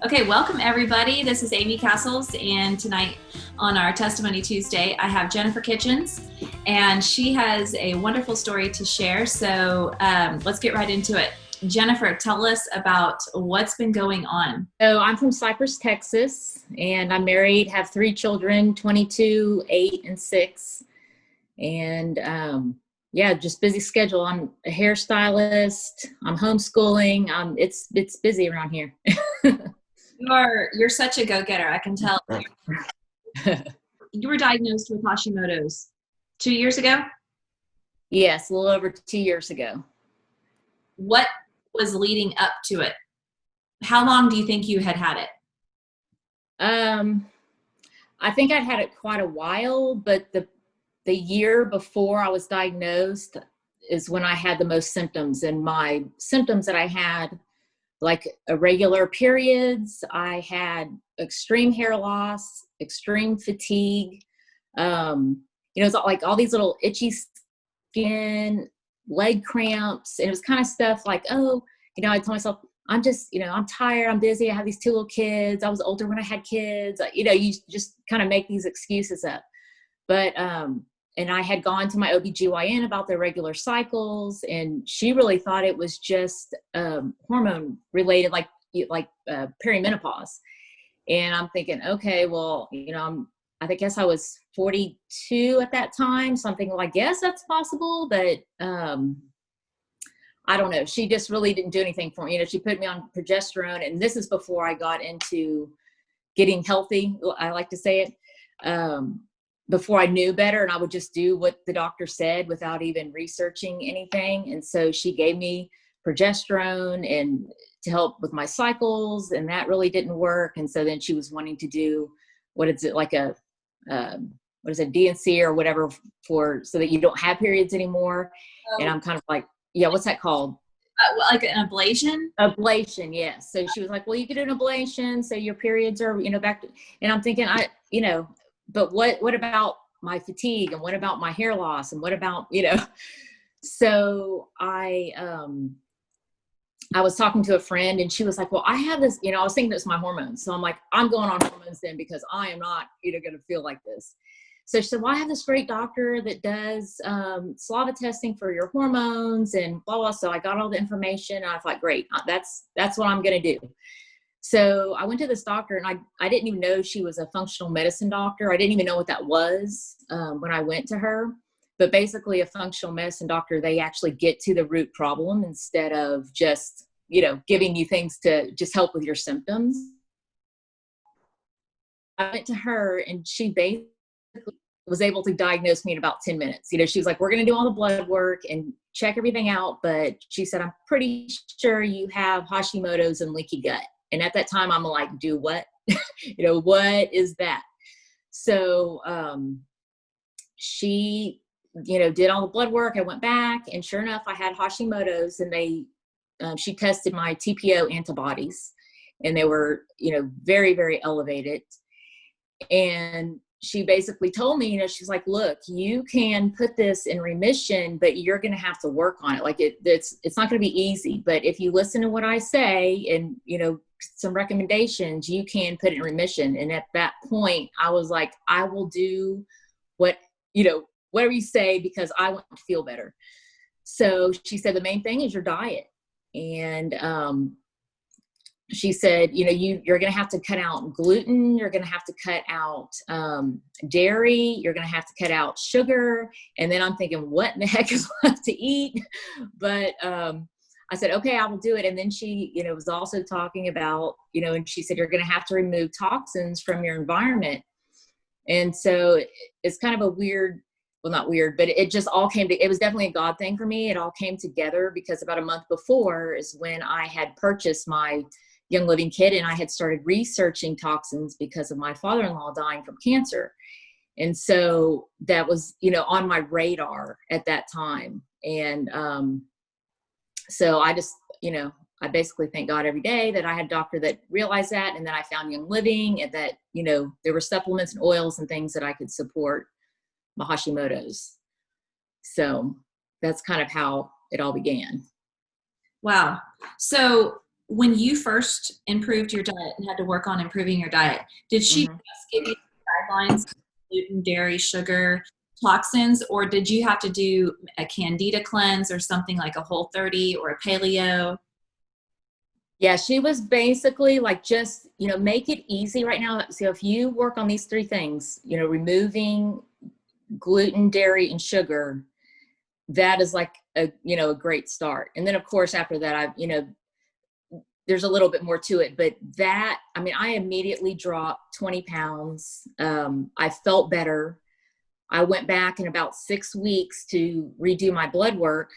Okay, welcome everybody. This is Amy Castles, and tonight on our Testimony Tuesday, I have Jennifer Kitchens, and she has a wonderful story to share. So let's get right into it. Jennifer, tell us about what's been going on. So I'm from Cypress, Texas, and I'm married, have 3 children, 22, 8, and 6. And just busy schedule. I'm a hairstylist. I'm homeschooling. It's busy around here. You're such a go-getter. I can tell. You were diagnosed with Hashimoto's 2 years ago? Yes, a little over 2 years ago. What was leading up to it? How long do you think you had it? I think I'd had it quite a while, but the year before I was diagnosed is when I had the most symptoms. And my symptoms that I had, like irregular periods, I had extreme hair loss, extreme fatigue. It's like all these little itchy skin, leg cramps. And it was kind of stuff like, I told myself, I'm just, I'm tired, I'm busy, I have these 2 little kids, I was older when I had kids. You just kind of make these excuses up. But, and I had gone to my OBGYN about their regular cycles, and she really thought it was just hormone related, like perimenopause. And I'm thinking, okay, well, I guess I was 42 at that time. So I'm thinking, well, I guess that's possible, but I don't know. She just really didn't do anything for me. She put me on progesterone, and this is before I got into getting healthy, I like to say it. Before I knew better, and I would just do what the doctor said without even researching anything. And so she gave me progesterone and to help with my cycles, and that really didn't work. And so then she was wanting to do, DNC or whatever so that you don't have periods anymore. Oh. And I'm kind of like, yeah, what's that called? Like an ablation? Ablation, yes. So she was like, well, you could do an ablation, so your periods are, back to, and I'm thinking, but what about my fatigue, and what about my hair loss, and what about, so I was talking to a friend, and she was like, well, I have this, I was thinking it's my hormones. So I'm like, I'm going on hormones then, because I am not, going to feel like this. So she said, well, I have this great doctor that does saliva testing for your hormones and blah, blah. So I got all the information, and I thought, great, that's what I'm going to do. So I went to this doctor, and I didn't even know she was a functional medicine doctor. I didn't even know what that was when I went to her. But basically, a functional medicine doctor, they actually get to the root problem instead of just, giving you things to just help with your symptoms. I went to her, and she basically was able to diagnose me in about 10 minutes. She was like, we're going to do all the blood work and check everything out. But she said, I'm pretty sure you have Hashimoto's and leaky gut. And at that time, I'm like, do what? What is that? So she, did all the blood work. I went back, and sure enough, I had Hashimoto's, and she tested my TPO antibodies, and they were, very, very elevated. And she basically told me, she's like, look, you can put this in remission, but you're going to have to work on it. Like it's not going to be easy, but if you listen to what I say and, some recommendations, you can put it in remission. And at that point I was like, I will do whatever you say, because I want to feel better. So she said, the main thing is your diet. And, she said, you're going to have to cut out gluten. You're going to have to cut out dairy. You're going to have to cut out sugar. And then I'm thinking, what in the heck is left to eat? But I said, okay, I will do it. And then she, was also talking about, and she said, you're going to have to remove toxins from your environment. And so it's kind of a weird, well, not weird, but it just all it was definitely a God thing for me. It all came together because about a month before is when I had purchased my Young Living kit, and I had started researching toxins because of my father-in-law dying from cancer. And so that was, on my radar at that time. And so I just, I basically thank God every day that I had a doctor that realized that, and then I found Young Living, and that, there were supplements and oils and things that I could support my Hashimoto's. So that's kind of how it all began. Wow. So when you first improved your diet and had to work on improving your diet, did she Mhm. just give you guidelines, gluten, dairy, sugar, toxins, or did you have to do a candida cleanse or something like a Whole30 or a paleo? Yeah, she was basically like, just, make it easy right now. So if you work on these three things, removing gluten, dairy, and sugar, that is like a great start. And then of course, after that, there's a little bit more to it, but I immediately dropped 20 pounds. I felt better. I went back in about 6 weeks to redo my blood work,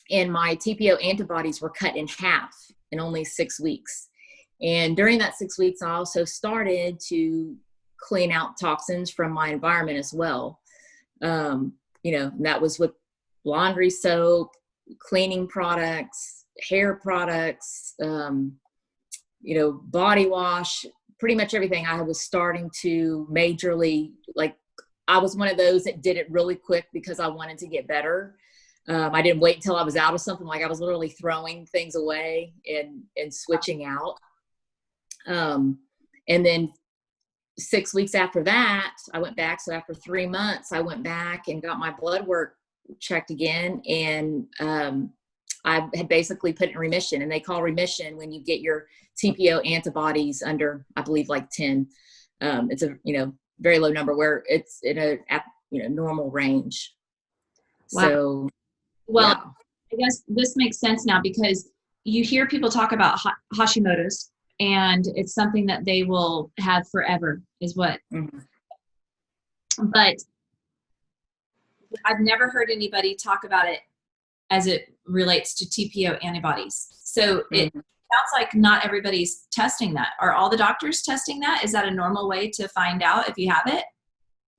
and my TPO antibodies were cut in half in only 6 weeks. And during that 6 weeks, I also started to clean out toxins from my environment as well. And that was with laundry soap, cleaning products, hair products, body wash, pretty much everything. I was starting to majorly, like, I was one of those that did it really quick because I wanted to get better. I didn't wait until I was out of something. Like, I was literally throwing things away and switching out. And then 6 weeks after that, I went back. So after 3 months, I went back and got my blood work checked again. And I had basically put it in remission. And they call remission when you get your TPO antibodies under, I believe, like 10. It's a, very low number where it's in a, normal range. Wow. So, well, yeah. I guess this makes sense now because you hear people talk about Hashimoto's, and it's something that they will have forever is what, but I've never heard anybody talk about it as it relates to TPO antibodies. So it sounds like not everybody's testing that. Are all the doctors testing that? Is that a normal way to find out if you have it?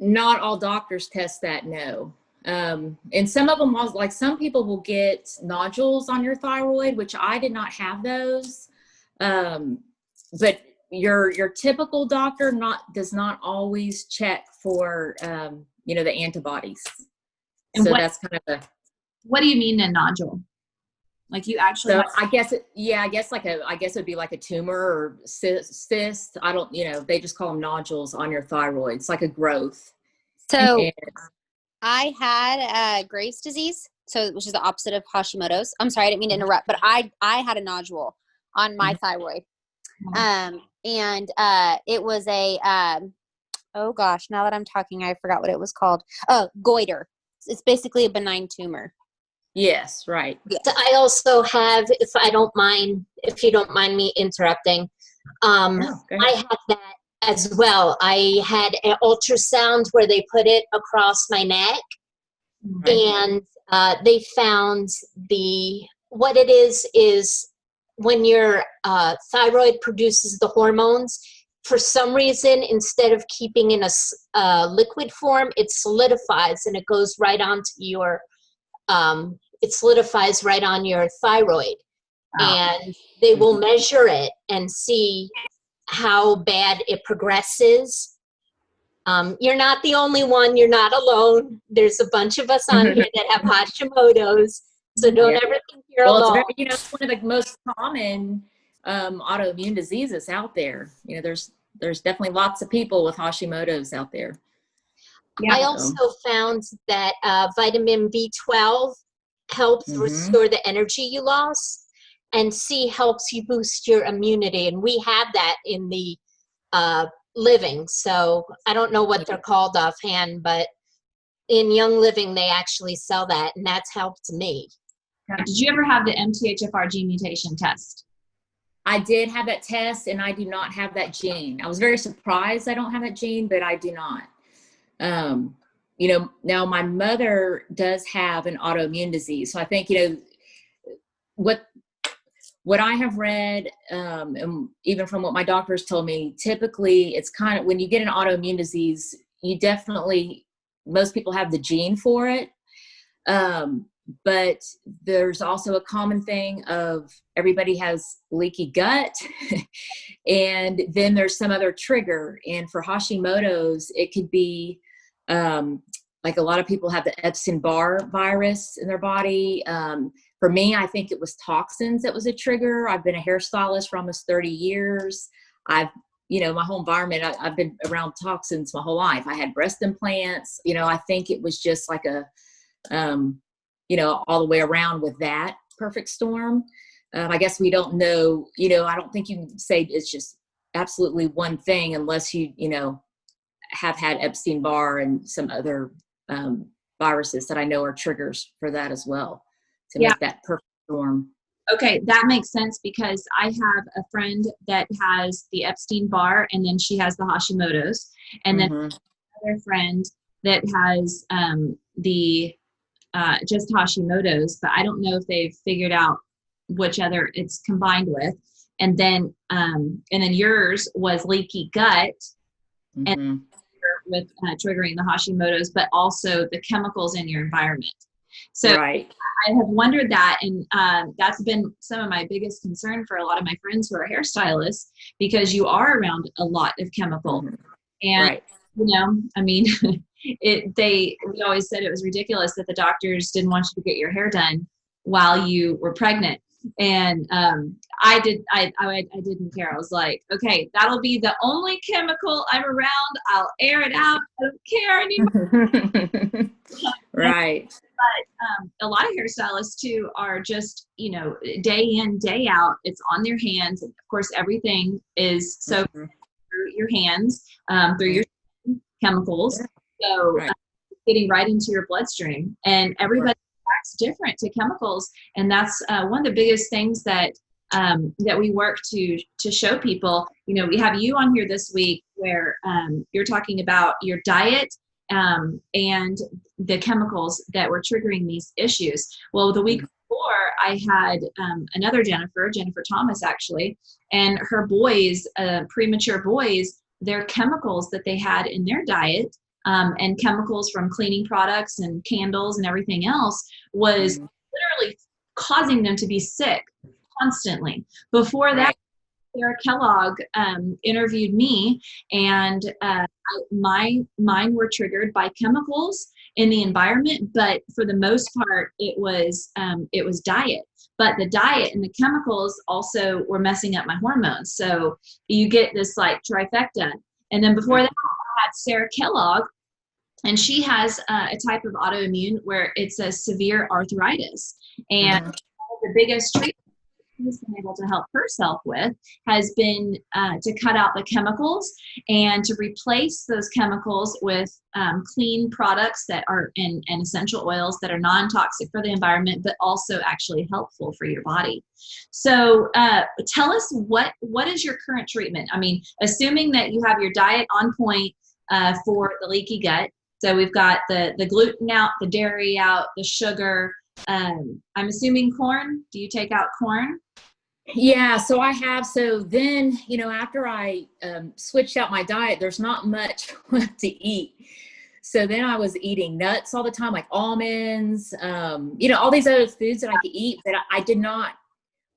Not all doctors test that, no. And some of them, like, some people will get nodules on your thyroid, which I did not have those. But your typical doctor does not always check for, the antibodies. And so that's kind of what do you mean a nodule? Like, you actually I guess it'd be like a tumor or cyst. I don't, they just call them nodules on your thyroid. It's like a growth. So I had Graves' disease, which is the opposite of Hashimoto's. I'm sorry, I didn't mean to interrupt, but I had a nodule on my thyroid. And it was oh gosh, now that I'm talking, I forgot what it was called. Oh, goiter. It's basically a benign tumor. Yes, right. Yes. I also have, if you don't mind me interrupting, I had that as well. I had an ultrasound where they put it across my neck, and they found what it is when your thyroid produces the hormones, for some reason, instead of keeping in a liquid form, it solidifies and it goes right onto your, it solidifies right on your thyroid. And they will measure it and see how bad it progresses. You're not the only one. You're not alone. There's a bunch of us on here that have Hashimoto's. So don't ever think you're alone. It's one of the most common autoimmune diseases out there. There's definitely lots of people with Hashimoto's out there. Yeah. I also found that vitamin B12 helps restore the energy you lost, and C helps you boost your immunity. And we have that in the Living. So I don't know what they're called offhand, but in Young Living, they actually sell that, and that's helped me. Did you ever have the MTHFR gene mutation test? I did have that test, and I do not have that gene. I was very surprised I don't have that gene, but I do not. Now my mother does have an autoimmune disease. So I think, what I have read, and even from what my doctors told me, typically it's kind of, when you get an autoimmune disease, most people have the gene for it. But there's also a common thing of everybody has leaky gut, and then there's some other trigger. And for Hashimoto's, it could be like a lot of people have the Epstein-Barr virus in their body. For me, I think it was toxins that was a trigger. I've been a hairstylist for almost 30 years. My whole environment, I've been around toxins my whole life. I had breast implants. I think it was just like all the way around with that perfect storm. I guess we don't know, I don't think you can say it's just absolutely one thing unless you have had Epstein-Barr and some other viruses that I know are triggers for that as well to make that perfect storm. Okay, that makes sense because I have a friend that has the Epstein-Barr and then she has the Hashimoto's, and then another friend that has the just Hashimoto's, but I don't know if they've figured out which other it's combined with. And then yours was leaky gut, and with triggering the Hashimoto's, but also the chemicals in your environment. So right. I have wondered that, and that's been some of my biggest concern for a lot of my friends who are hairstylists, because you are around a lot of chemical, and right. We always said it was ridiculous that the doctors didn't want you to get your hair done while you were pregnant. And I didn't care. I was like, okay, that'll be the only chemical I'm around. I'll air it out. I don't care anymore. Right. But a lot of hairstylists too are just, day in, day out, it's on their hands. And of course, everything is so through your hands, through your chemicals. So getting right into your bloodstream, and everybody reacts different to chemicals. And that's one of the biggest things that we work to show people. We have you on here this week where you're talking about your diet and the chemicals that were triggering these issues. Well, the week before, I had another Jennifer Thomas actually, and her boys, premature boys, their chemicals that they had in their diet and chemicals from cleaning products and candles and everything else was literally causing them to be sick constantly. Before that, Sarah Kellogg interviewed me, and mine were triggered by chemicals in the environment, but for the most part, it was diet. But the diet and the chemicals also were messing up my hormones. So you get this like trifecta. And then before that, I had Sarah Kellogg, and she has a type of autoimmune where it's a severe arthritis. And the biggest treatment she's been able to help herself with has been to cut out the chemicals and to replace those chemicals with clean products that are and essential oils that are non-toxic for the environment, but also actually helpful for your body. So tell us what is your current treatment? I mean, assuming that you have your diet on point for the leaky gut. So we've got the gluten out, the dairy out, the sugar. I'm assuming corn. Do you take out corn? Yeah, so I have. So then, after I switched out my diet, there's not much left to eat. So then I was eating nuts all the time, like almonds, all these other foods that I could eat. But I did not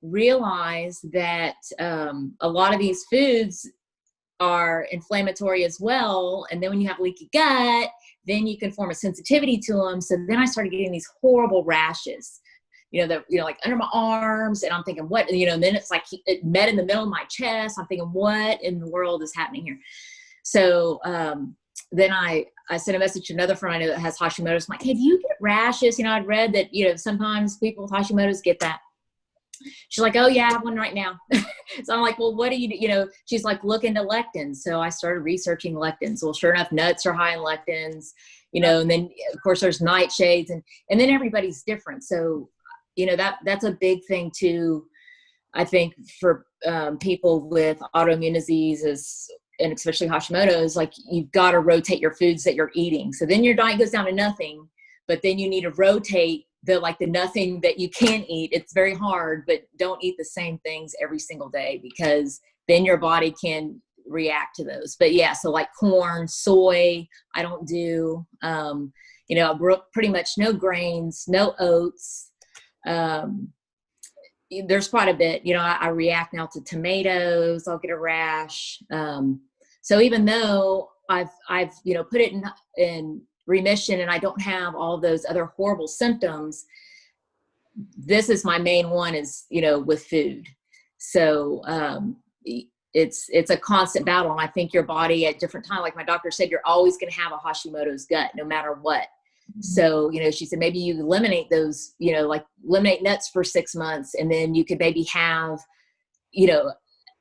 realize that a lot of these foods are inflammatory as well. And then when you have leaky gut, then you can form a sensitivity to them. So then I started getting these horrible rashes, like under my arms, and I'm thinking, what, and then it's like it met in the middle of my chest. I'm thinking, what in the world is happening here? So then I sent a message to another friend I know that has Hashimoto's. I'm like, hey, do you get rashes? I'd read that, sometimes people with Hashimoto's get that. She's like, oh yeah, I have one right now. So I'm like, well, what do you do? She's like, look into lectins. So I started researching lectins. Well, sure enough, nuts are high in lectins, and then of course there's nightshades and then everybody's different. So, that's a big thing too, I think, for people with autoimmune diseases and especially Hashimoto's, like you've got to rotate your foods that you're eating. So then your diet goes down to nothing, but then you need to rotate the nothing that you can eat. It's very hard, but don't eat the same things every single day because then your body can react to those. But yeah, so like corn, soy, I don't do, pretty much no grains, no oats. There's quite a bit, I react now to tomatoes. I'll get a rash. So even though I've put it in remission and I don't have all those other horrible symptoms, this is my main one is, with food. So, it's a constant battle. And I think your body at different times, like my doctor said, you're always going to have a Hashimoto's gut no matter what. Mm-hmm. So, she said, maybe you eliminate those, like eliminate nuts for 6 months. And then you could maybe have,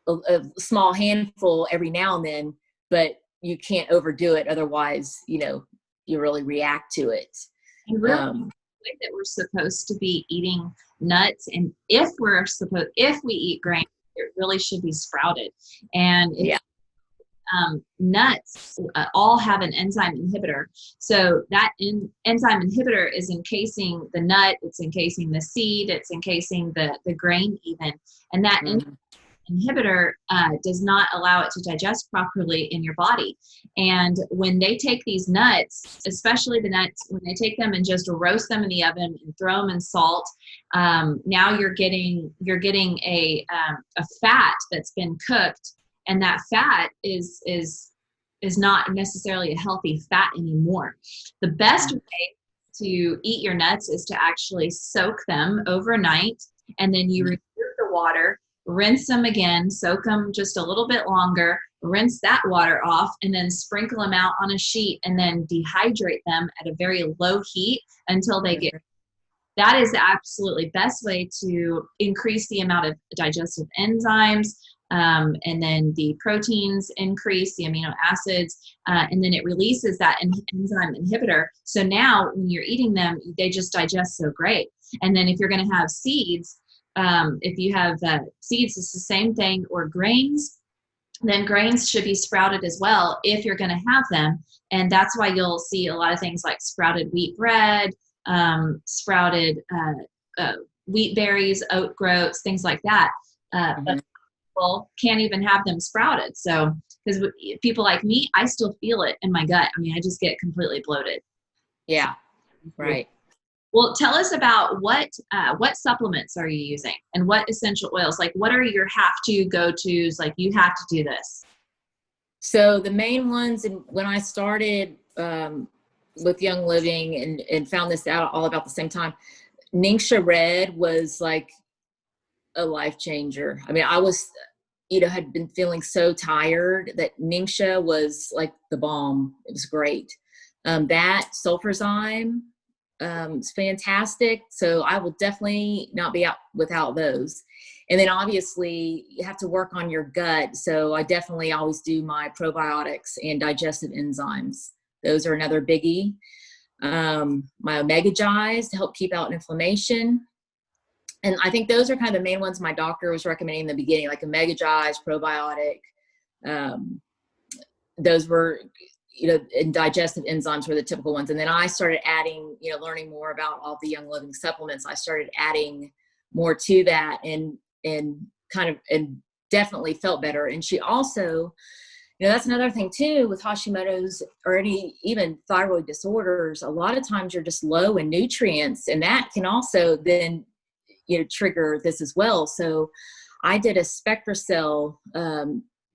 a small handful every now and then, but you can't overdo it. Otherwise, you really react to it. And really, that we're supposed to be eating nuts. And if we eat grain, it really should be sprouted. And nuts all have an enzyme inhibitor. So that enzyme inhibitor is encasing the nut, it's encasing the seed, it's encasing the grain even. And that inhibitor does not allow it to digest properly in your body. And when they take these nuts, especially the nuts, when they take them and just roast them in the oven and throw them in salt, now you're getting a fat that's been cooked, and that fat is not necessarily a healthy fat anymore. The best way to eat your nuts is to actually soak them overnight, and then you remove the water, rinse them again, soak them just a little bit longer, rinse that water off, and then sprinkle them out on a sheet and then dehydrate them at a very low heat until they get. That is the absolutely best way to increase the amount of digestive enzymes, and then the proteins increase, the amino acids, and then it releases that enzyme inhibitor. So now when you're eating them, they just digest so great. And then if you're going to have seeds, if you have seeds, it's the same thing, or grains, then grains should be sprouted as well if you're going to have them. And that's why you'll see a lot of things like sprouted wheat bread, sprouted wheat berries, oat groats, things like that. But people can't even have them sprouted. So, because people like me, I still feel it in my gut. I mean, I just get completely bloated. Yeah, right. Well, tell us about what supplements are you using and what essential oils? Like, what are your have-to go-tos? Like, you have to do this. So the main ones, and when I started with Young Living and found this out all about the same time, Ningxia Red was like a life changer. I mean, I was, had been feeling so tired that Ningxia was like the bomb. It was great. That sulfurzyme, it's fantastic. So I will definitely not be out without those. And then obviously you have to work on your gut. So I definitely always do my probiotics and digestive enzymes. Those are another biggie. My omega Gi's to help keep out inflammation. And I think those are kind of the main ones my doctor was recommending in the beginning, like omega Gi's, probiotic. Those were, and digestive enzymes were the typical ones. And then I started adding, learning more about all the Young Living supplements. I started adding more to that and definitely felt better. And she also, that's another thing too with Hashimoto's or even thyroid disorders. A lot of times you're just low in nutrients, and that can also then, trigger this as well. So I did a SpectraCell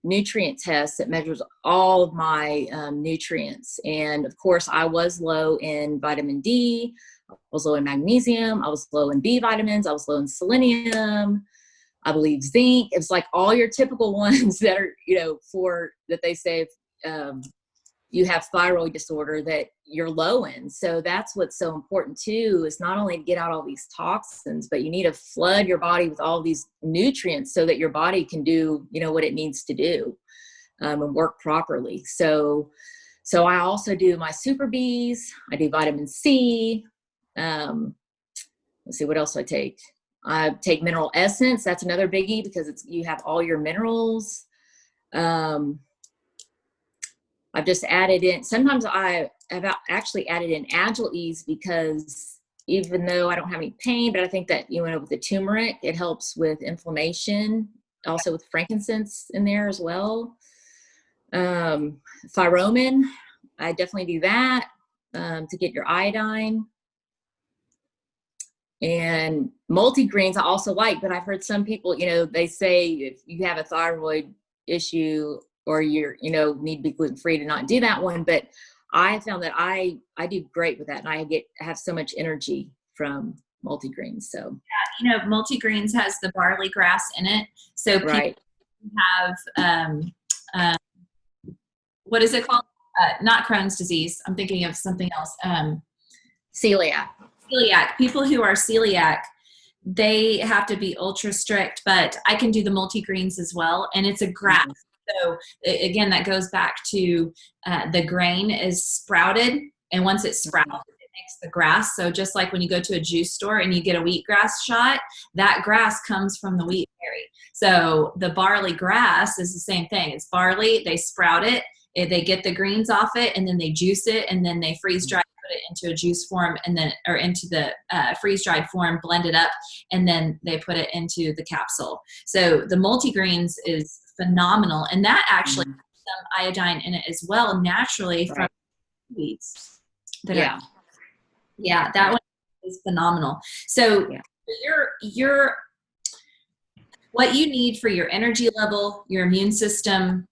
nutrient test that measures all of my nutrients. And of course I was low in vitamin D, I was low in magnesium, I was low in B vitamins, I was low in selenium, I believe zinc. It was like all your typical ones that are, for that they say you have thyroid disorder that you're low in. So that's what's so important too, is not only to get out all these toxins, but you need to flood your body with all these nutrients so that your body can do, what it needs to do and work properly. So I also do my Super Bs. I do vitamin C. Let's see, what else I take? I take mineral essence. That's another biggie because you have all your minerals. I've just added in, sometimes I have actually added in Agile Ease because even though I don't have any pain, but I think that, with the turmeric, it helps with inflammation, also with frankincense in there as well. Thyromin, I definitely do that to get your iodine. And multigreens I also like, but I've heard some people, they say if you have a thyroid issue or you're, need to be gluten-free to not do that one. But I found that I do great with that, and I have so much energy from multigreens. So multigreens has the barley grass in it, so people right. have what is it called? Not Crohn's disease. I'm thinking of something else. Celiac. Celiac. People who are celiac, they have to be ultra strict, but I can do the multigreens as well, and it's a grass. So again, that goes back to the grain is sprouted, and once it's sprouted, it makes the grass. So just like when you go to a juice store and you get a wheatgrass shot, that grass comes from the wheat berry. So the barley grass is the same thing. It's barley, they sprout it, they get the greens off it, and then they juice it, and then they freeze dry, put it into a juice form, and then or into the freeze dried form, blend it up, and then they put it into the capsule. So the multigreens is phenomenal, and that actually has some iodine in it as well, naturally from weeds. That one is phenomenal. So your what you need for your energy level, your immune system,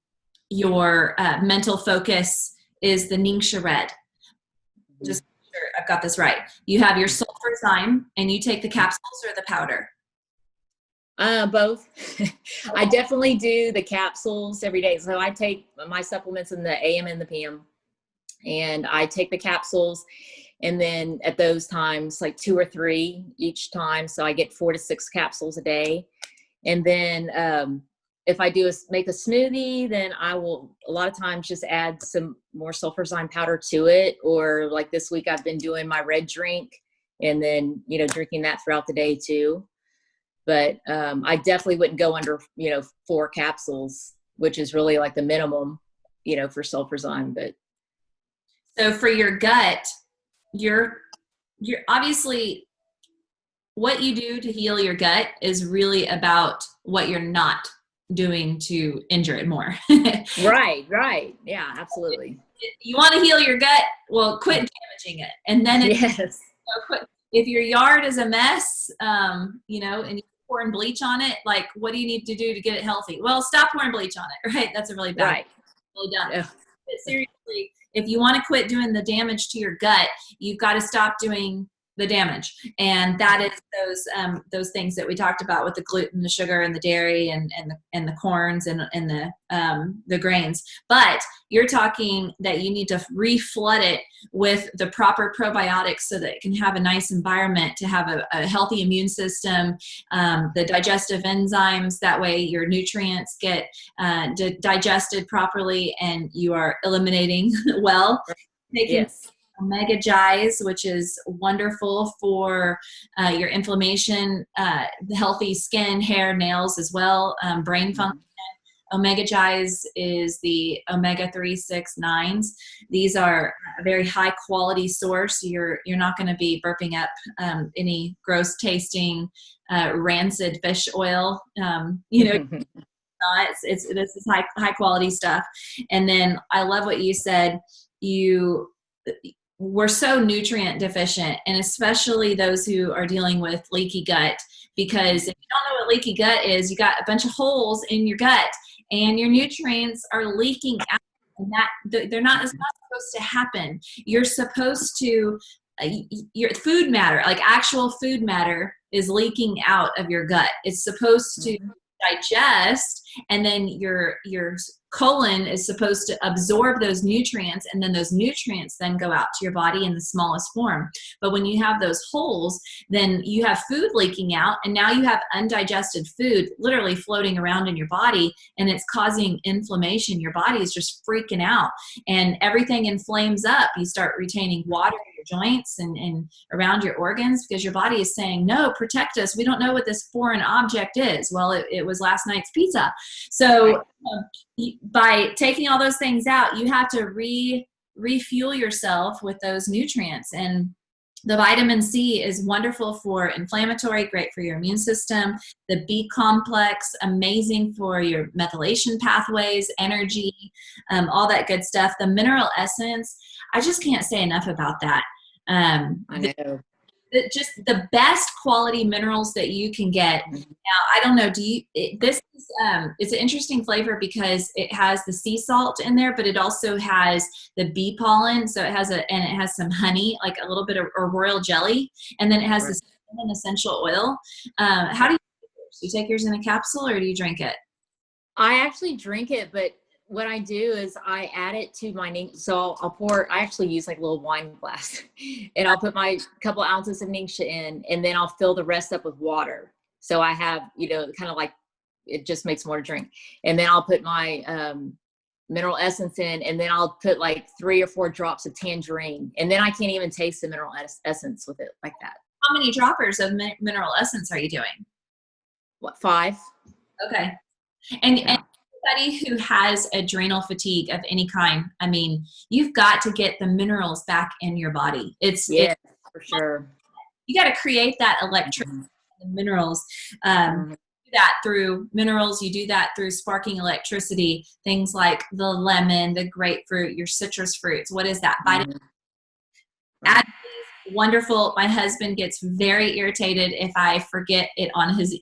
your mental focus is the Ningxia Red. Just make sure I've got this right. You have your sulfurzyme, and you take the capsules or the powder? Both. I definitely do the capsules every day. So I take my supplements in the AM and the PM, and I take the capsules, and then at those times, like 2 or 3 each time. So I get 4 to 6 capsules a day. And then if I make a smoothie, then I will a lot of times just add some more sulfurzyme powder to it. Or like this week, I've been doing my red drink, and then, drinking that throughout the day too. But I definitely wouldn't go under, 4 capsules, which is really like the minimum, for sulfurzyme. But so for your gut, you're obviously, what you do to heal your gut is really about what you're not doing to injure it more. Right. Yeah, absolutely. You want to heal your gut? Well, quit damaging it. And then if your yard is a mess, and you're pouring bleach on it, like, what do you need to do to get it healthy? Well, stop pouring bleach on it, right? That's a really bad, really dumb. Yeah. But seriously, if you want to quit doing the damage to your gut, you've got to stop doing the damage. And that is those things that we talked about with the gluten, the sugar, and the dairy, and the corns, and the grains. But you're talking that you need to reflood it with the proper probiotics so that it can have a nice environment to have a healthy immune system, the digestive enzymes, that way your nutrients get digested properly and you are eliminating well. Omega Gies, which is wonderful for your inflammation, healthy skin, hair, nails as well, brain function. Omega Gies is the omega-3, 6, 9s. These are a very high quality source. You're not going to be burping up any gross tasting rancid fish oil. This is high quality stuff. And then I love what you said. We're so nutrient deficient, and especially those who are dealing with leaky gut, because if you don't know what leaky gut is, you got a bunch of holes in your gut and your nutrients are leaking out, and it's not supposed to happen. You're supposed to, your food matter, like actual food matter, is leaking out of your gut. It's supposed to digest, and then your colon is supposed to absorb those nutrients, and then those nutrients then go out to your body in the smallest form. But when you have those holes, then you have food leaking out, and now you have undigested food literally floating around in your body, and it's causing inflammation. Your body is just freaking out, and everything inflames up. You start retaining water in your joints and around your organs, because your body is saying, no, protect us. We don't know what this foreign object is. Well, it was last night's pizza. So by taking all those things out, you have to refuel yourself with those nutrients. And the vitamin C is wonderful for inflammatory, great for your immune system. The B complex, amazing for your methylation pathways, energy, all that good stuff. The mineral essence, I just can't say enough about that. I know. just the best quality minerals that you can get. Now, I don't know, this is, it's an interesting flavor because it has the sea salt in there, but it also has the bee pollen. So it has and it has some honey, like a little bit of or royal jelly. And then it has this essential oil. How do you take yours? Do you take yours in a capsule or do you drink it? I actually drink it, but what I do is I add it to my so I'll pour. I actually use like a little wine glass, and I'll put my couple ounces of ningxia in, and then I'll fill the rest up with water. So I have, kind of like it just makes more to drink, and then I'll put my mineral essence in, and then I'll put like 3 or 4 drops of tangerine, and then I can't even taste the mineral essence with it like that. How many droppers of mineral essence are you doing? What, 5? Okay, and anybody who has adrenal fatigue of any kind, I mean, you've got to get the minerals back in your body. It's for sure. You got to create that electricity, the minerals. Do that through minerals. You do that through sparking electricity. Things like the lemon, the grapefruit, your citrus fruits. What is that? Vitamin. Wonderful. My husband gets very irritated if I forget it on his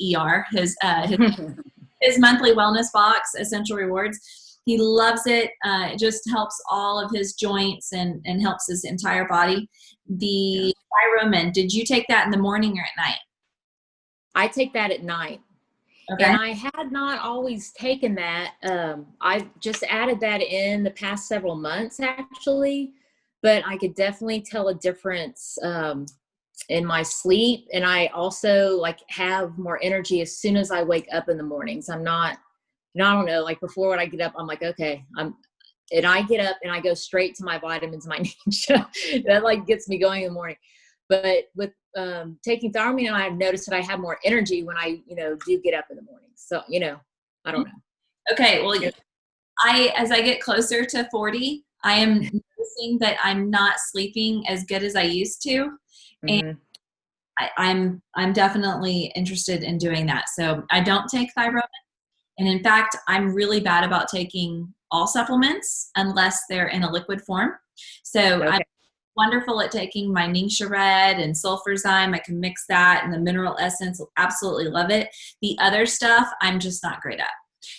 his monthly wellness box, Essential Rewards. He loves it. It just helps all of his joints and helps his entire body. The thyromin, did you take that in the morning or at night? I take that at night. Okay. And I had not always taken that. I just added that in the past several months, actually. But I could definitely tell a difference in my sleep. And I also have more energy as soon as I wake up in the mornings. I'm not, I don't know, like before when I get up, I'm like, okay, and I get up and I go straight to my vitamins, my ningxia. That gets me going in the morning. But with taking Thyromin, I've noticed that I have more energy when I, do get up in the morning. So, I don't know. Okay. Well, as I get closer to 40, I am noticing that I'm not sleeping as good as I used to. And I'm definitely interested in doing that. So I don't take thyroid. And in fact, I'm really bad about taking all supplements unless they're in a liquid form. So I'm wonderful at taking my ningxia red and sulfurzyme. I can mix that and the mineral essence. Absolutely love it. The other stuff, I'm just not great at.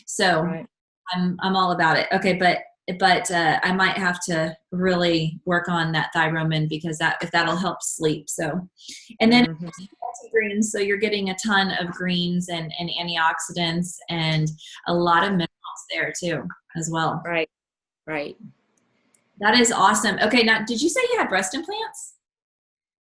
So I'm all about it. Okay, but I might have to really work on that thyromin because if that'll help sleep. So, and then greens. So you're getting a ton of greens and antioxidants and a lot of minerals there too, as well. Right. That is awesome. Okay. Now, did you say you had breast implants?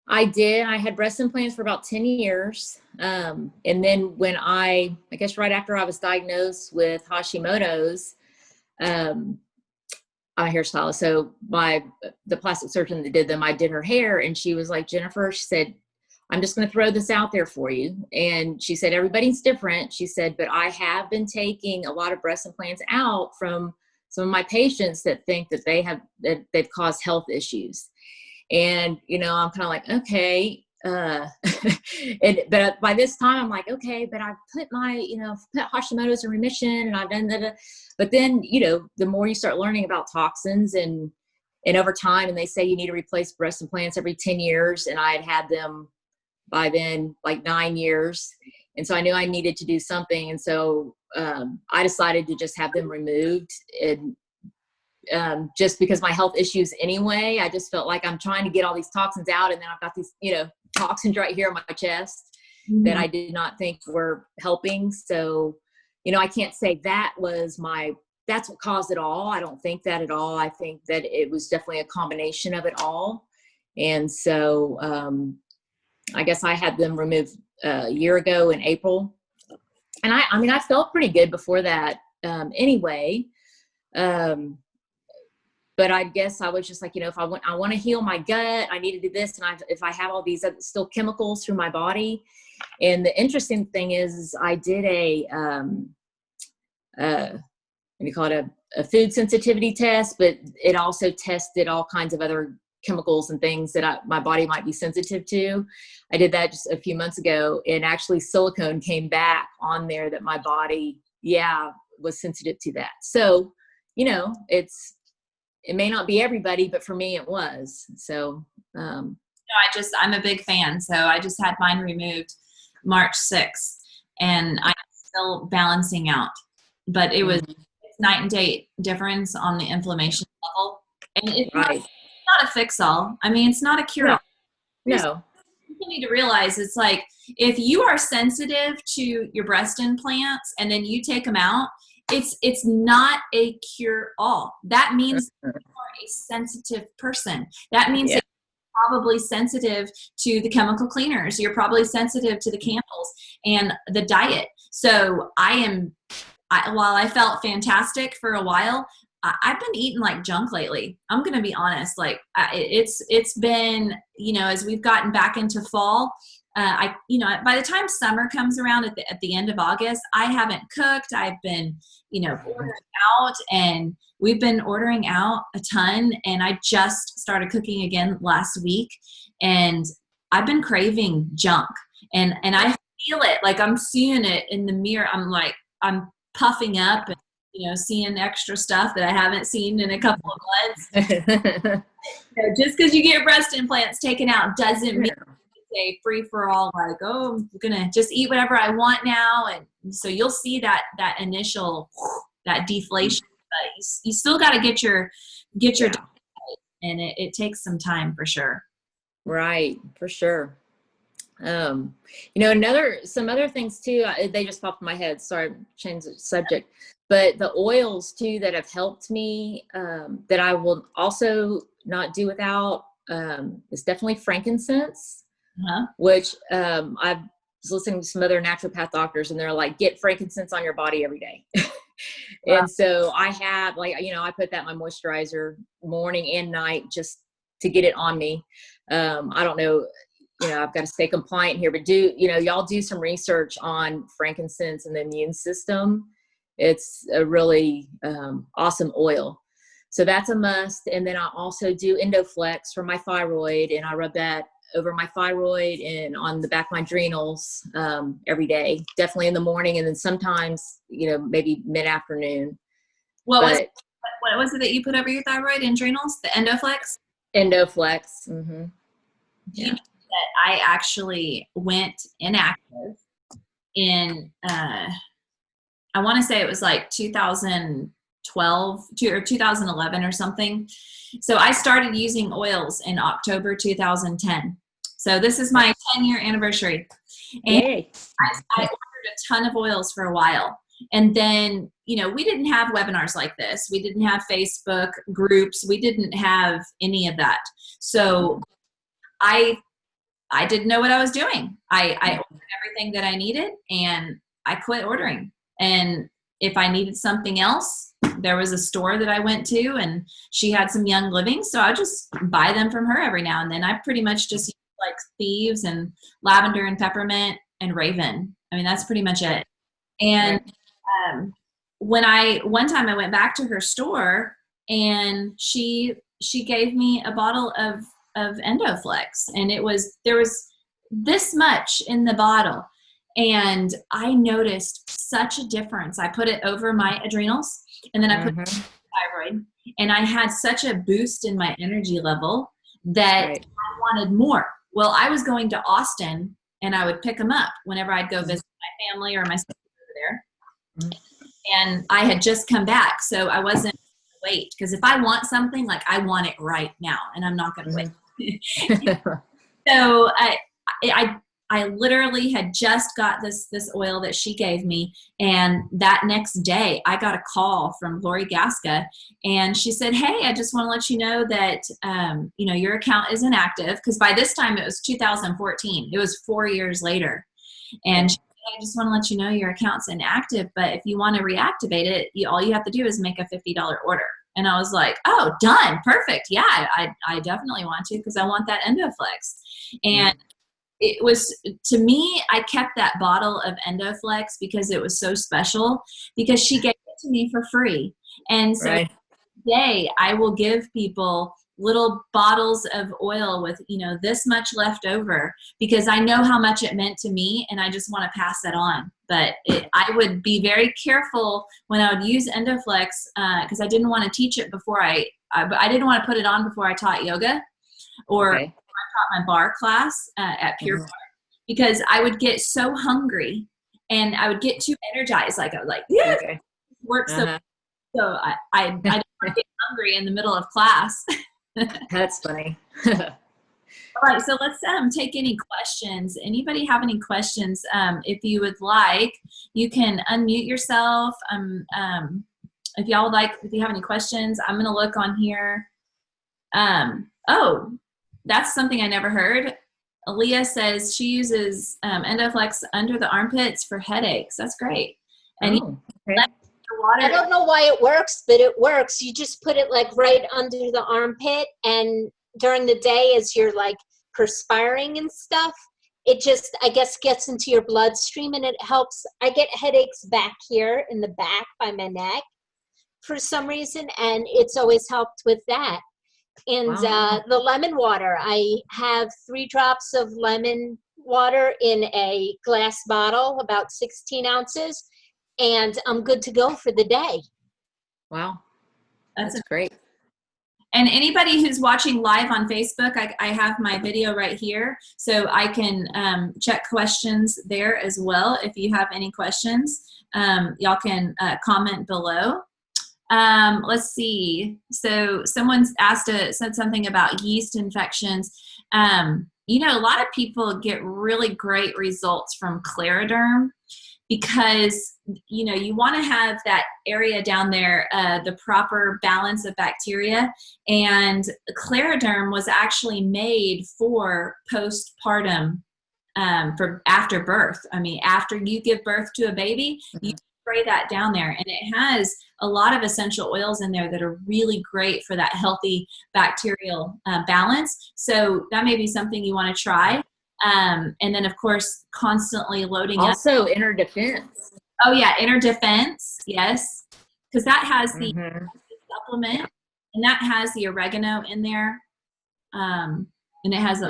I did. I had breast implants for about 10 years. And then when I guess right after I was diagnosed with Hashimoto's, I'm a hairstylist. So the plastic surgeon that did them, I did her hair, and she was like, Jennifer, she said, I'm just going to throw this out there for you. And she said, everybody's different. She said, but I have been taking a lot of breast implants out from some of my patients that think that they've caused health issues. And, I'm kind of like, okay. But by this time I'm like, okay, but I've put put Hashimoto's in remission and I've done that. But then, the more you start learning about toxins and over time, and they say you need to replace breast implants every 10 years. And I had them by then, 9 years. And so I knew I needed to do something. And so I decided to just have them removed. And just because my health issues anyway, I just felt like I'm trying to get all these toxins out. And then I've got these, toxins right here on my chest that I did not think were helping. So, I can't say that's what caused it all. I don't think that at all. I think that it was definitely a combination of it all. And so, I guess I had them removed a year ago in April. And I felt pretty good before that anyway. But I guess I was just like, if I want to heal my gut, I need to do this. And if I have all these still chemicals through my body. And the interesting thing is I did a food sensitivity test, but it also tested all kinds of other chemicals and things that my body might be sensitive to. I did that just a few months ago, and actually silicone came back on there that my body, was sensitive to that. So, it may not be everybody, but for me it was. So, I'm a big fan. So I just had mine removed March 6th, and I'm still balancing out. But it was night and day difference on the inflammation level. And it's not a fix-all. I mean, it's not a cure-all. No. People need to realize it's like, if you are sensitive to your breast implants and then you take them out, it's not a cure-all. That means you're a sensitive person. That means that you're probably sensitive to the chemical cleaners. You're probably sensitive to the candles and the diet. So while I felt fantastic for a while, I've been eating like junk lately. I'm going to be honest. Like it's been, as we've gotten back into fall, by the time summer comes around at the end of August, I haven't cooked. I've been, ordering out, and we've been ordering out a ton. And I just started cooking again last week, and I've been craving junk, and I feel it. Like I'm seeing it in the mirror. I'm puffing up and, seeing extra stuff that I haven't seen in a couple of months. Just because you get breast implants taken out doesn't mean it's a free for all, like, oh, I'm going to just eat whatever I want now. And so you'll see that initial, that deflation, but you still got to get your diet, and it takes some time for sure. Right. For sure. Some other things too, they just popped in my head. Sorry, change the subject, but the oils too that have helped me, that I will also not do without, is definitely frankincense, which, I was listening to some other naturopath doctors, and they're like, get frankincense on your body every day. And so I have, like, I put that in my moisturizer morning and night just to get it on me. I don't know, I've got to stay compliant here, but y'all do some research on frankincense and the immune system. It's a really awesome oil. So that's a must. And then I also do Endoflex for my thyroid, and I rub that over my thyroid and on the back of my adrenals every day, definitely in the morning. And then sometimes, maybe mid-afternoon. What was it that you put over your thyroid and adrenals? The Endoflex? Endoflex. Mm-hmm. Yeah. That I actually went inactive in, I want to say it was like 2012 or 2011 or something. So I started using oils in October 2010. So this is my 10-year anniversary. And I ordered a ton of oils for a while. And then, we didn't have webinars like this. We didn't have Facebook groups. We didn't have any of that. So I didn't know what I was doing. I ordered everything that I needed, and I quit ordering. And if I needed something else, there was a store that I went to, and she had some Young Living, so I just buy them from her every now and then. I pretty much just use like Thieves and lavender and peppermint and Raven. I mean, that's pretty much it. And one time I went back to her store, and she gave me a bottle of Endoflex, and there was this much in the bottle, and I noticed such a difference. I put it over my adrenals, and then I put it on my thyroid, and I had such a boost in my energy level that I wanted more. Well, I was going to Austin, and I would pick them up whenever I'd go visit my family or my sister over there. And I had just come back, so I wasn't wait, because if I want something, like, I want it right now, and I'm not going to wait. So I literally had just got this oil that she gave me, and that next day I got a call from Lori Gasca, and she said, hey, I just want to let you know that your account is inactive, because by this time it was 2014. It was 4 years later. And she said, I just want to let you know your account's inactive, but if you want to reactivate it, all you have to do is make a $50 order. And I was like, oh, done. Perfect. Yeah, I definitely want to, because I want that Endoflex. And it was, to me, I kept that bottle of Endoflex because it was so special, because she gave it to me for free. And so today I will give people little bottles of oil with, this much left over, because I know how much it meant to me, and I just want to pass it on. But I would be very careful when I would use Endoflex, because I didn't want to teach it before I didn't want to put it on before I taught yoga or taught my bar class at Pure Barre, because I would get so hungry and I would get too energized. Like I was like, yeah, work so I didn't want to get hungry in the middle of class. That's funny. All right, so let's take any questions. Anybody have any questions? If you would like, you can unmute yourself. If y'all would like, if you have any questions, I'm going to look on here. Oh, that's something I never heard. Aaliyah says she uses Endoflex under the armpits for headaches. That's great. And I don't know why it works, but it works. You just put it like right under the armpit, and during the day as you're like perspiring and stuff, it just, I guess, gets into your bloodstream, and it helps. I get headaches back here in the back by my neck for some reason, and it's always helped with that. And the lemon water, I have 3 drops of lemon water in a glass bottle, about 16 ounces, and I'm good to go for the day. Wow. That's great. And anybody who's watching live on Facebook, I have my video right here, so I can check questions there as well. If you have any questions, y'all can comment below. Let's see. So someone's said something about yeast infections. You know, a lot of people get really great results from Clariderm, because, you know, you want to have that area down there, the proper balance of bacteria. And Clariderm was actually made for postpartum, for after birth. I mean, after you give birth to a baby, you spray that down there. And it has a lot of essential oils in there that are really great for that healthy bacterial balance. So that may be something you want to try. And then, of course, constantly loading also inner defense. Oh, yeah, inner defense, yes. Because that has the supplement, and that has the oregano in there. And it has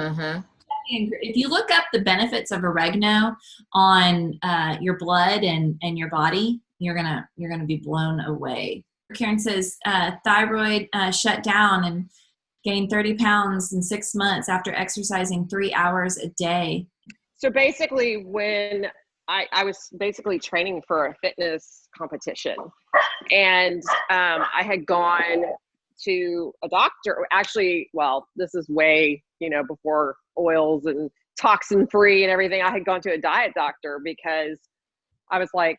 if you look up the benefits of oregano on your blood and your body, you're gonna be blown away. Karen says thyroid shut down and gained 30 pounds in 6 months after exercising 3 hours a day. So basically, when I was basically training for a fitness competition, and I had gone to a doctor. Actually, well, this is way, before oils and toxin free and everything. I had gone to a diet doctor because I was like,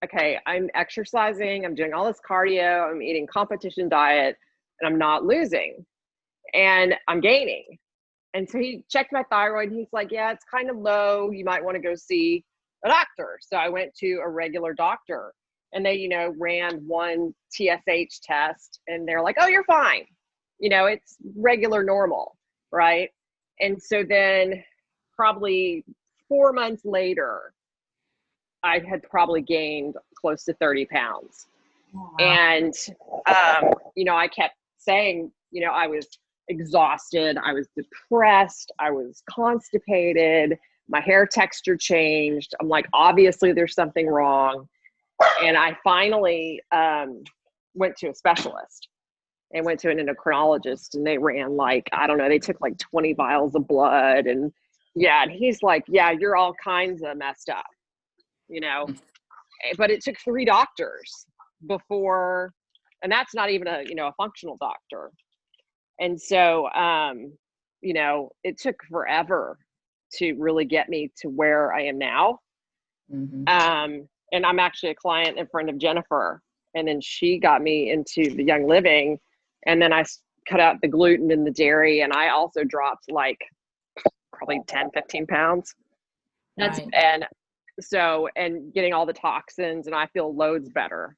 okay, I'm exercising, I'm doing all this cardio, I'm eating competition diet, and I'm not losing, and I'm gaining. And so he checked my thyroid, and he's like, yeah, it's kind of low. You might want to go see a doctor. So I went to a regular doctor, and they, ran one TSH test, and they're like, oh, you're fine. It's regular normal, right? And so then probably 4 months later, I had probably gained close to 30 pounds. Wow. And, I kept saying, I was exhausted, I was depressed, I was constipated, my hair texture changed. I'm like, obviously there's something wrong. And I finally went to a specialist and went to an endocrinologist, and they ran they took 20 vials of blood, and and he's like, yeah, you're all kinds of messed up, but it took 3 doctors before, and that's not even a functional doctor. And so, it took forever to really get me to where I am now. Mm-hmm. And I'm actually a client and friend of Jennifer. And then she got me into the Young Living. And then I cut out the gluten and the dairy. And I also dropped probably 10, 15 pounds. That's right. And getting all the toxins, and I feel loads better.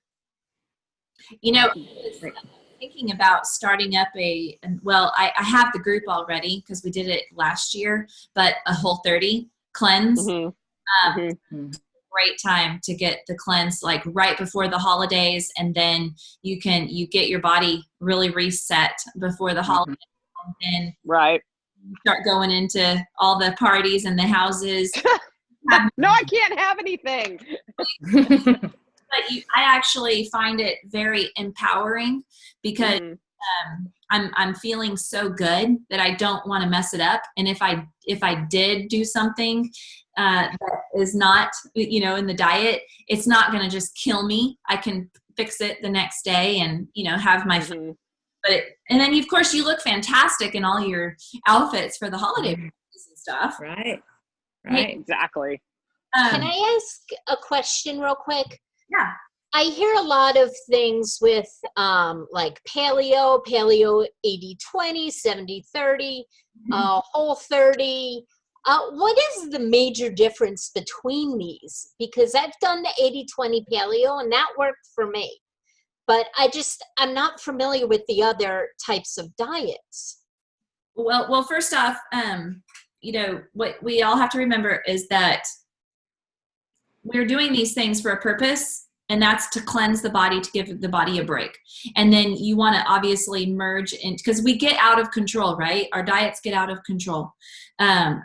Thinking about starting up I have the group already because we did it last year, but a Whole30 cleanse. Mm-hmm. Great time to get the cleanse right before the holidays, and then you get your body really reset before the holidays, and right, start going into all the parties and the houses. No, I can't have anything. But I actually find it very empowering because I'm feeling so good that I don't want to mess it up. And if I did do something that is not, in the diet, it's not going to just kill me. I can fix it the next day and, have my food. And then of course you look fantastic in all your outfits for the holiday parties and stuff. Right. Exactly. Can I ask a question real quick? Yeah. I hear a lot of things with like paleo 80-20, 70-30, whole 30. What is the major difference between these? Because I've done the 80-20 paleo and that worked for me. But I'm not familiar with the other types of diets. Well, first off, what we all have to remember is that we're doing these things for a purpose, and that's to cleanse the body, to give the body a break. And then you want to obviously merge in, because we get out of control, right? Our diets get out of control.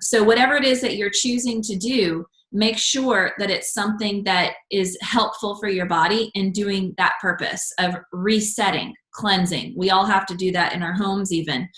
So whatever it is that you're choosing to do, make sure that it's something that is helpful for your body in doing that purpose of resetting, cleansing. We all have to do that in our homes even.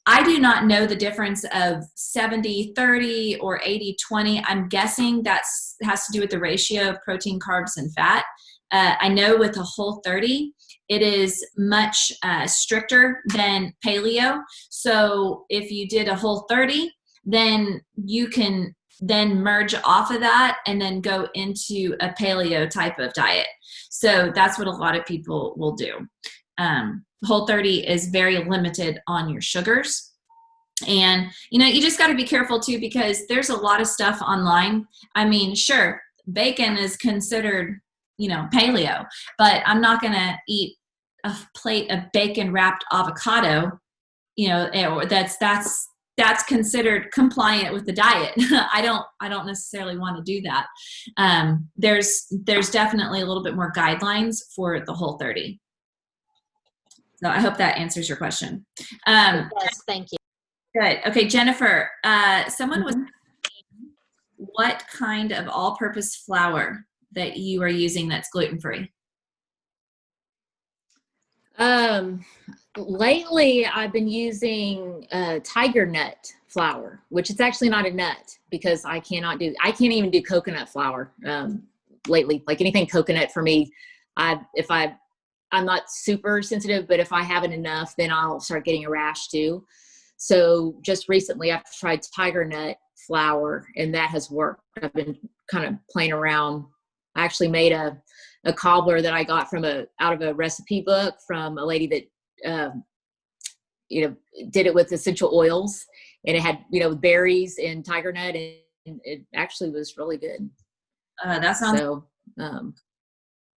I do not know the difference of 70-30 or 80-20. I'm guessing that has to do with the ratio of protein, carbs, and fat. I know with a whole 30, it is much stricter than paleo. So if you did a whole 30, then you can then merge off of that and then go into a paleo type of diet. So that's what a lot of people will do. Whole 30 is very limited on your sugars. And, you just got to be careful too, because there's a lot of stuff online. I mean, sure, bacon is considered, paleo, but I'm not going to eat a plate of bacon wrapped avocado, or that's considered compliant with the diet. I don't necessarily want to do that. There's definitely a little bit more guidelines for the whole 30. So I hope that answers your question. Yes, thank you. Good. Okay, Jennifer, someone was asking what kind of all-purpose flour that you are using that's gluten-free? Lately I've been using tiger nut flour, which is actually not a nut, because I can't even do coconut flour lately. Like anything coconut for me, I'm not super sensitive, but if I haven't enough, then I'll start getting a rash too. So just recently I've tried tiger nut flour, and that has worked. I've been kind of playing around. I actually made a cobbler that I got out of a recipe book from a lady that, did it with essential oils, and it had, berries and tiger nut, and it actually was really good. That sounds so.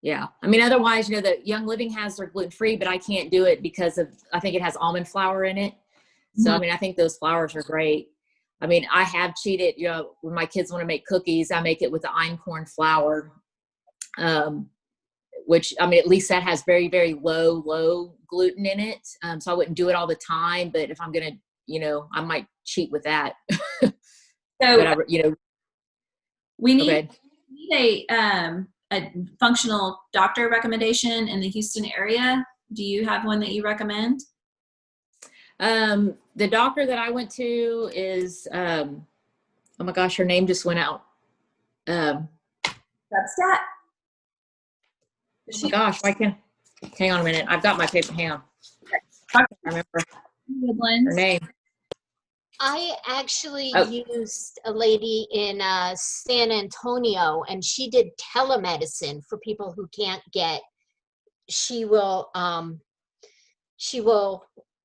Yeah. I mean, otherwise, the Young Living has their gluten-free, but I can't do it because I think it has almond flour in it. So, I mean, I think those flours are great. I mean, I have cheated, when my kids want to make cookies, I make it with the einkorn flour, which, I mean, at least that has very, very low gluten in it. So I wouldn't do it all the time, but if I'm going to, I might cheat with that. So, we need a functional doctor recommendation in the Houston area. Do you have one that you recommend? The doctor that I went to is, oh my gosh, her name just went out. Substat? Oh my gosh, hang on a minute. I've got my paper. Hang on. I remember her name. I actually used a lady in San Antonio, and she did telemedicine for people who can't get. She will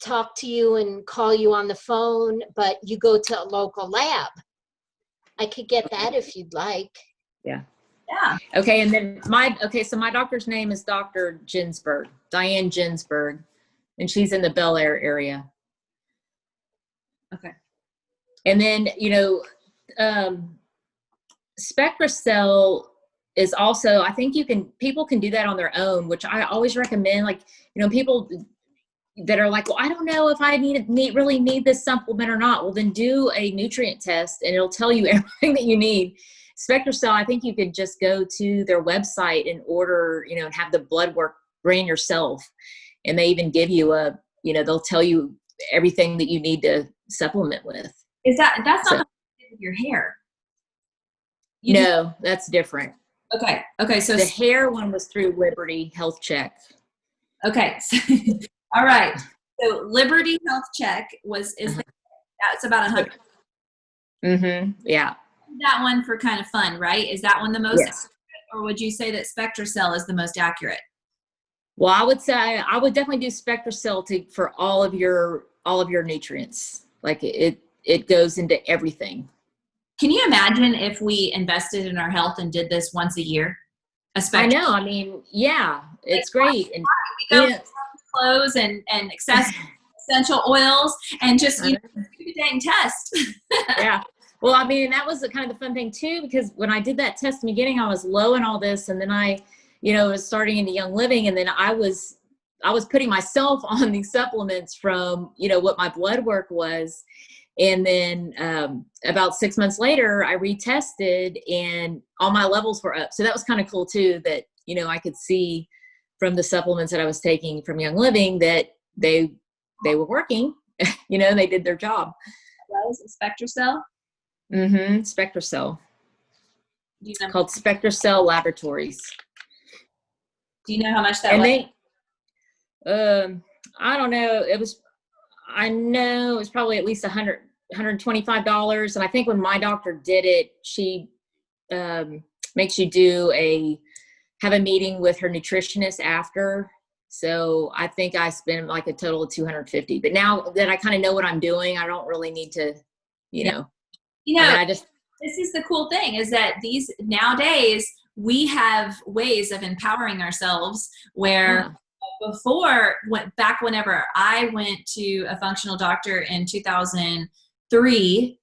talk to you and call you on the phone, but you go to a local lab. I could get that if you'd like. Yeah. Yeah. Okay, and then so my doctor's name is Dr. Ginsberg, Diane Ginsberg, and she's in the Bel Air area. Okay. And then, SpectraCell is also, I think people can do that on their own, which I always recommend. Like, people that are like, well, I don't know if I really need this supplement or not. Well, then do a nutrient test and it'll tell you everything that you need. SpectraCell, I think you could just go to their website and order, and have the blood work ran yourself. And they even give you they'll tell you everything that you need to supplement with. That's not with your hair? No, that's different. Okay. So the hair one was through Liberty Health Check. Okay. All right. So Liberty Health Check that's about $100. Mm-hmm. Yeah. That one for kind of fun, right? Is that one the most Yes. accurate, or would you say that SpectraCell is the most accurate? Well, I would say I would definitely do SpectraCell for all of your nutrients. Like it goes into everything. Can you imagine if we invested in our health and did this once a year? I know. I mean, yeah, it's great. And clothes and essential oils and just do the dang test. Yeah. Well, I mean, that was kind of the fun thing too, because when I did that test in the beginning, I was low in all this, and then I was starting into Young Living, and then I was putting myself on these supplements from what my blood work was. And then about 6 months later, I retested and all my levels were up. So that was kind of cool too, that, I could see from the supplements that I was taking from Young Living that they were working, they did their job. Was it SpectraCell? Mm-hmm. SpectraCell. Called SpectraCell Laboratories. Do you know how much that was? I don't know. I know it was probably at least $125. And I think when my doctor did it, she makes you have a meeting with her nutritionist after. So I think I spent like a total of $250. But now that I kind of know what I'm doing, I don't really need to, this is the cool thing, is that nowadays we have ways of empowering ourselves where before, whenever I went to a functional doctor in 2003,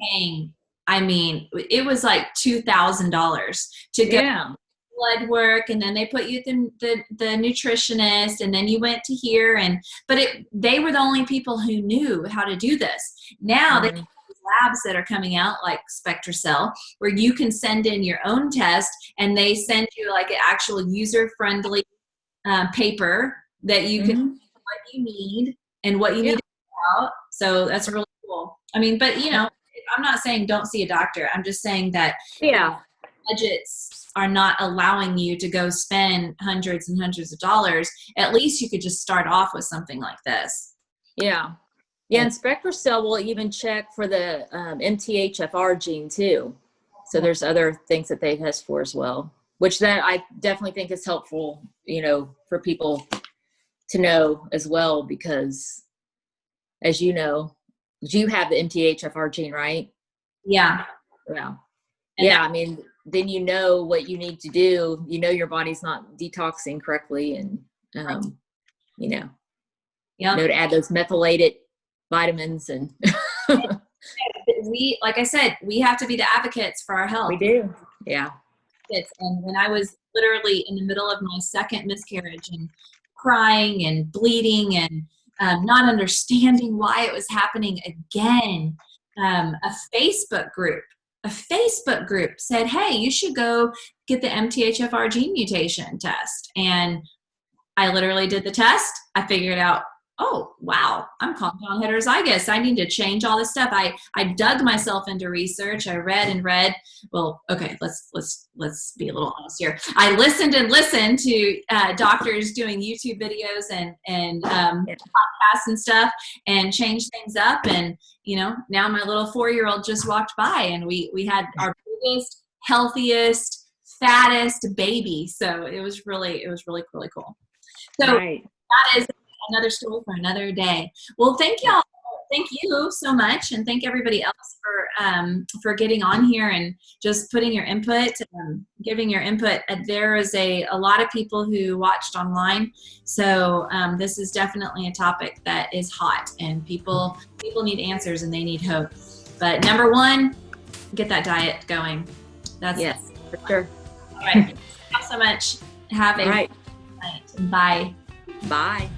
paying, it was like $2,000 to go blood work, and then they put you the nutritionist, and then you went to here, but they were the only people who knew how to do this. Now they have these labs that are coming out like SpectraCell, where you can send in your own test, and they send you like an actual user-friendly paper that you can what you need and what you need to fill out. So that's really cool. But I'm not saying don't see a doctor. I'm just saying that budgets are not allowing you to go spend hundreds and hundreds of dollars. At least you could just start off with something like this. Yeah. Yeah. And SpectraCell will even check for the MTHFR gene too. So there's other things that they test for as well, which that I definitely think is helpful, for people to know as well, because as you know, you have the MTHFR gene, right? Yeah. Yeah. Yeah. Then what you need to do, your body's not detoxing correctly, and, to add those methylated vitamins and like I said, we have to be the advocates for our health. We do. Yeah. And when I was literally in the middle of my second miscarriage and crying and bleeding and not understanding why it was happening again, a Facebook group said, hey, you should go get the MTHFR gene mutation test. And I literally did the test. I figured out, oh, wow, I'm compound heterozygous. I need to change all this stuff. I dug myself into research. I read. Well, okay, let's be a little honest here. I listened to doctors doing YouTube videos and podcasts and stuff, and changed things up. And now my little 4-year-old just walked by, and we had our biggest, healthiest, fattest baby. So it was really cool. So that is another story for another day. Well, thank y'all. Thank you so much, and thank everybody else for getting on here and just putting your input, giving your input. There is a lot of people who watched online, so this is definitely a topic that is hot, and people need answers and they need hope. But number one, get that diet going. Yes, for sure. All right. Thank you so much. Have a good night. Bye. Bye.